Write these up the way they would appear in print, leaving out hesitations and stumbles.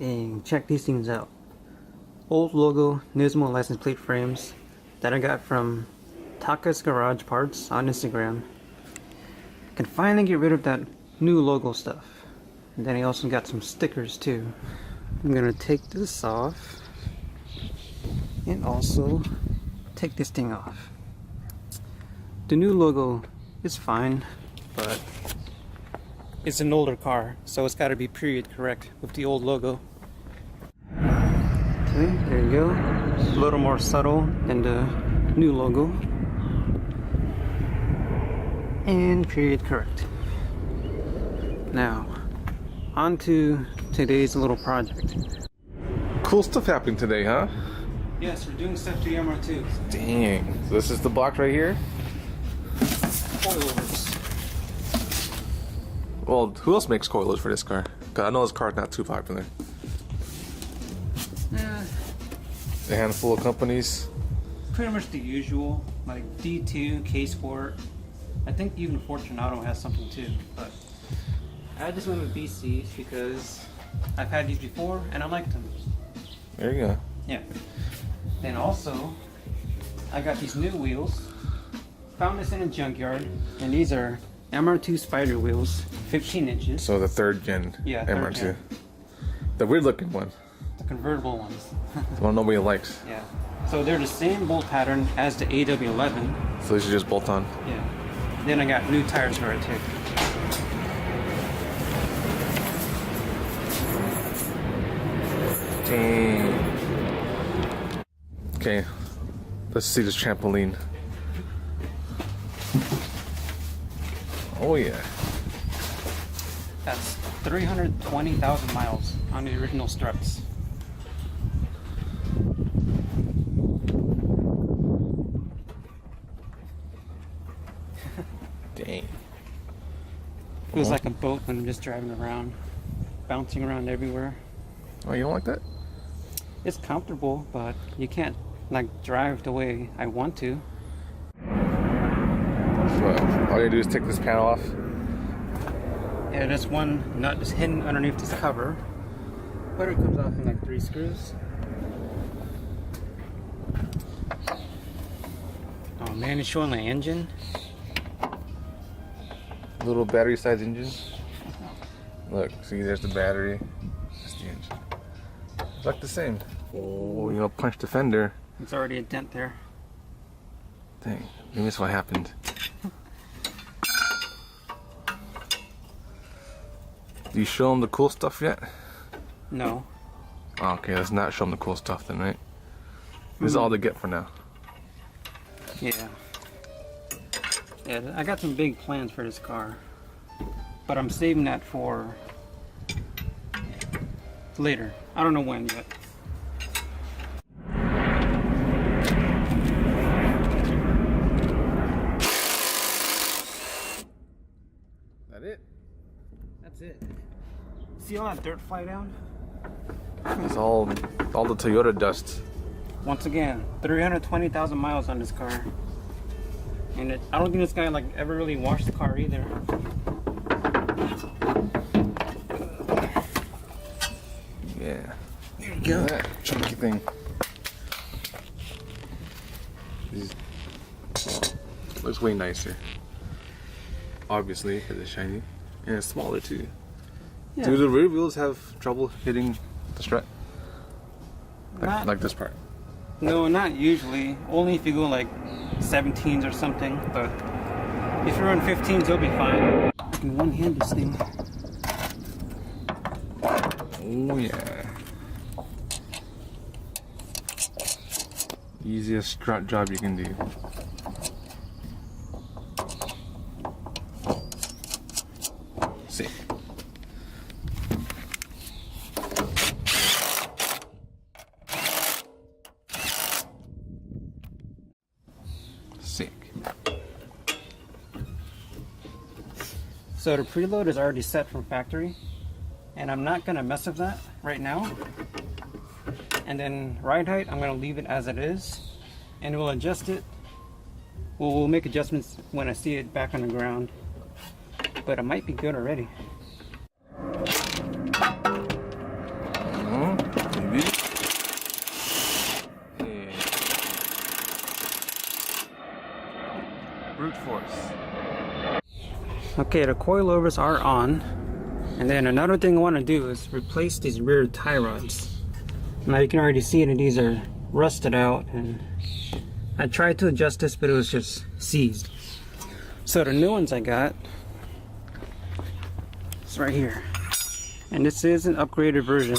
Dang, check these things out. Old logo Nismo license plate frames that I got from Taka's Garage Parts on Instagram. Can finally get rid of that new logo stuff. And then I also got some stickers too. I'm gonna take this off and also take this thing off. The new logo is fine, but it's an older car, so it's got to be period correct with the old logo. Okay, there you go. A little more subtle than the new logo. And period correct. Now, on to today's little project. Cool stuff happening today, huh? Yes, we're doing stuff to the MR2. Dang. So this is the box right here? Coilovers. Well, who else makes coilers for this car? Cause I know this car's not too popular. A handful of companies. Pretty much the usual, like D2, K-Sport. I think even Fortunato has something too, but I just went with BCs because I've had these before and I liked them. There you go. Yeah. Then also, I got these new wheels. Found this in a junkyard, and these are MR2 spider wheels, 15 inches. So the third gen MR2. Gen. The weird looking one. The convertible ones. The one nobody likes. Yeah. So they're the same bolt pattern as the AW11. So these are just bolt on. Yeah. Then I got new tires for it too. Dang. Okay, let's see this trampoline. Oh yeah. That's 320,000 miles on the original struts. Dang. Feels like a boat when I'm just driving around, bouncing around everywhere. Oh, you don't like that? It's comfortable, but you can't like drive the way I want to. So all you do is take this panel off. Yeah, this one nut is hidden underneath this cover, but it comes off in like 3 screws. Oh man, it's showing the engine. Little battery size engine. Look, see, there's the battery. That's the engine. It's like the same. Oh, you know, punch the fender. It's already a dent there. Dang, maybe that's what happened. Do you show them the cool stuff yet? No. Oh, okay, let's not show them the cool stuff then, right? This is all they get for now. Yeah. Yeah, I got some big plans for this car, but I'm saving that for later. I don't know when yet. That it? That's it. See all that dirt fly down? It's all the Toyota dust. Once again, 320,000 miles on this car. And I don't think this guy like ever really washed the car either. Yeah. There you go. That chunky thing. Looks way nicer. Obviously, because it's shiny. And it's smaller too. Yeah. Do the rear wheels have trouble hitting the strut? Not- Like this part? No, not usually. Only if you go like 17s or something. But if you're on 15s, you'll be fine. I can one-hand this thing. Oh yeah. Easiest strut job you can do. Sick. Sick. So the preload is already set from factory, and I'm not gonna mess with that right now. And then ride height, I'm gonna leave it as it is, and we'll adjust it. We'll make adjustments when I see it back on the ground, but it might be good already. baby. Yeah. Brute force. Okay, the coilovers are on. And then another thing I want to do is replace these rear tie rods. Now you can already see that these are rusted out, and I tried to adjust this, but it was just seized. So the new ones I got is right here. And this is an upgraded version.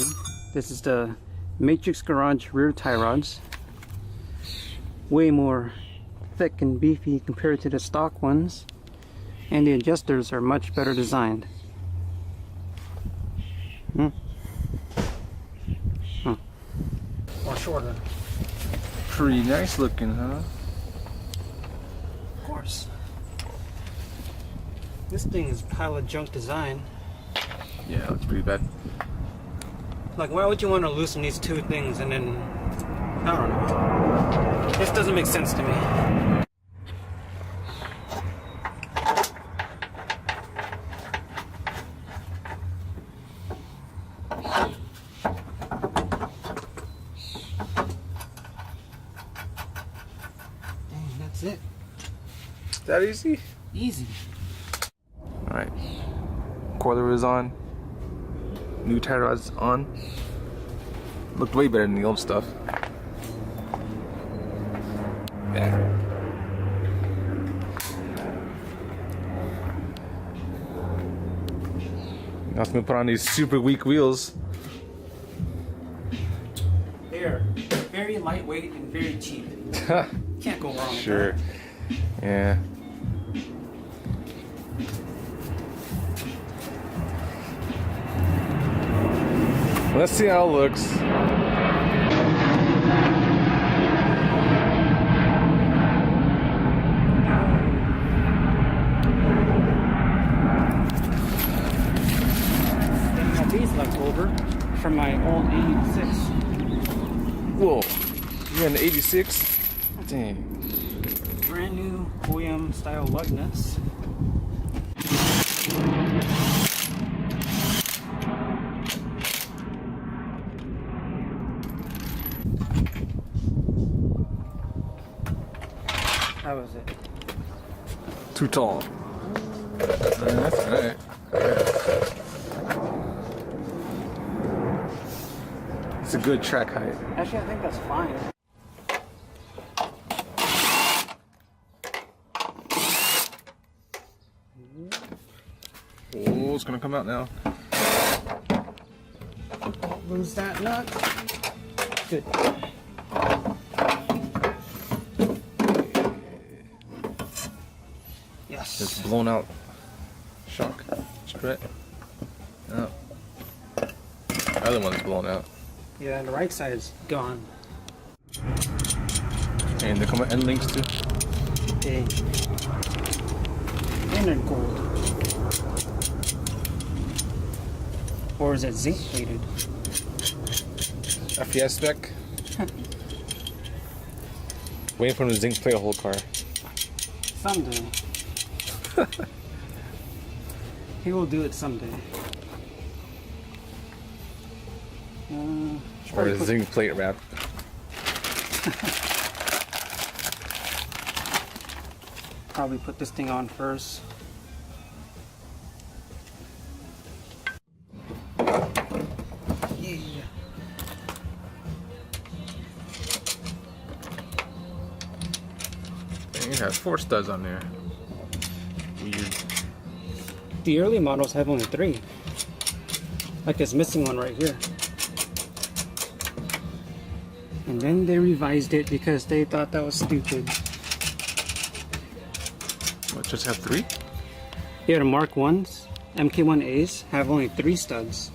This is the Matrix Garage rear tie rods. Way more thick and beefy compared to the stock ones. And the adjusters are much better designed. Or shorter. Pretty nice looking, huh? Of course. This thing is pile of junk design. Yeah, looks pretty bad. Like, why would you want to loosen these two things and then, I don't know. This doesn't make sense to me. Dang, that's it. That easy? Easy. Alright. Coilovers on. New tie rods on. Looked way better than the old stuff. Yeah. Now it's gonna put on these super weak wheels. They're very lightweight and very cheap. Can't go wrong with Sure. that. Yeah. Let's see how it looks. Then I got these left over from my old 86. Whoa. You're in the 86? Dang. Brand new OEM style lug nuts. How was it? Too tall. That's alright. It's a good track height. Actually, I think that's fine. Oh, it's gonna come out now. Lose that nut. Good. Yes. It's blown out shock strut. Oh. The other one's blown out. Yeah, the right side is gone. And they come out end links too. Okay. And they're gold. Or is it zinc plated? FES spec. Waiting for him to zinc plate a whole car. Someday. He will do it someday. Or a zinc plate wrap. Probably put this thing on first. Yeah. Dang, it has 4 studs on there. Weird. The early models have only 3. Like it's missing one right here. And then they revised it because they thought that was stupid. What, just have 3? Yeah, the Mark 1s, MK1As, have only 3 studs.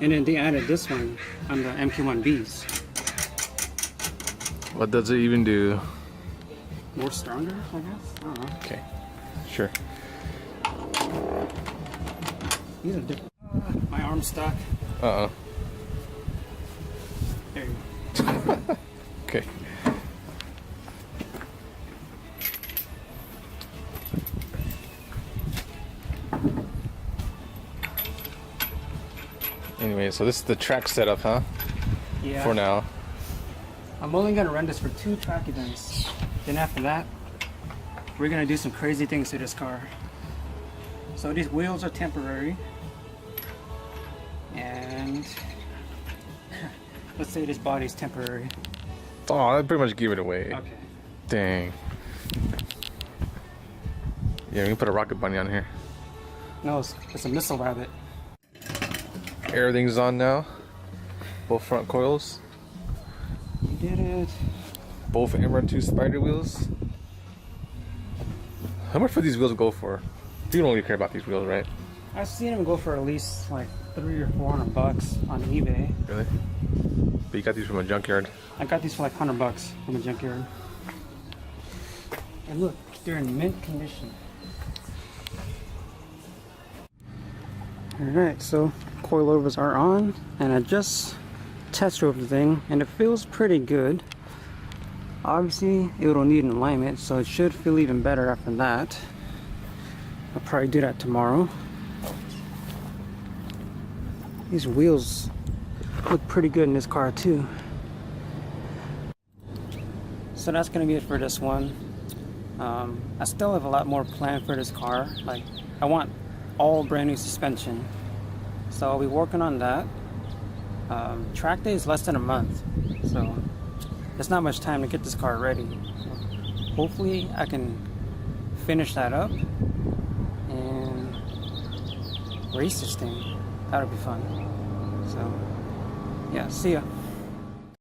And then they added this one on the MK1Bs. What does it even do? More stronger, I guess? I don't know. Okay, sure. These are different. My arm's stuck. Uh-oh. There you go. Okay. And Anyway, so this is the track setup, huh? Yeah. For now. I'm only gonna run this for 2 track events. Then after that, we're gonna do some crazy things to this car. So these wheels are temporary. And let's say this body's temporary. Oh, that pretty much gave it away. Okay. Dang. Yeah, we can put a rocket bunny on here. No, it's a missile rabbit. Everything's on now. Both front coils. You did it. Both MR2 spider wheels. How much would these wheels go for? You don't really care about these wheels, right? I've seen them go for at least like $300 or $400 on eBay. Really? But you got these from a junkyard. I got these for like $100 from a junkyard. And look, they're in mint condition. Alright, so coilovers are on, and I just test drove the thing, and it feels pretty good. Obviously, it'll need an alignment, so it should feel even better after that. I'll probably do that tomorrow. These wheels look pretty good in this car too. So that's gonna be it for this one. I still have a lot more planned for this car. Like, I want all brand new suspension, so I'll be working on that. Track day is less than a month, so there's not much time to get this car ready. So hopefully I can finish that up and race this thing. That'll be fun. So yeah, see ya.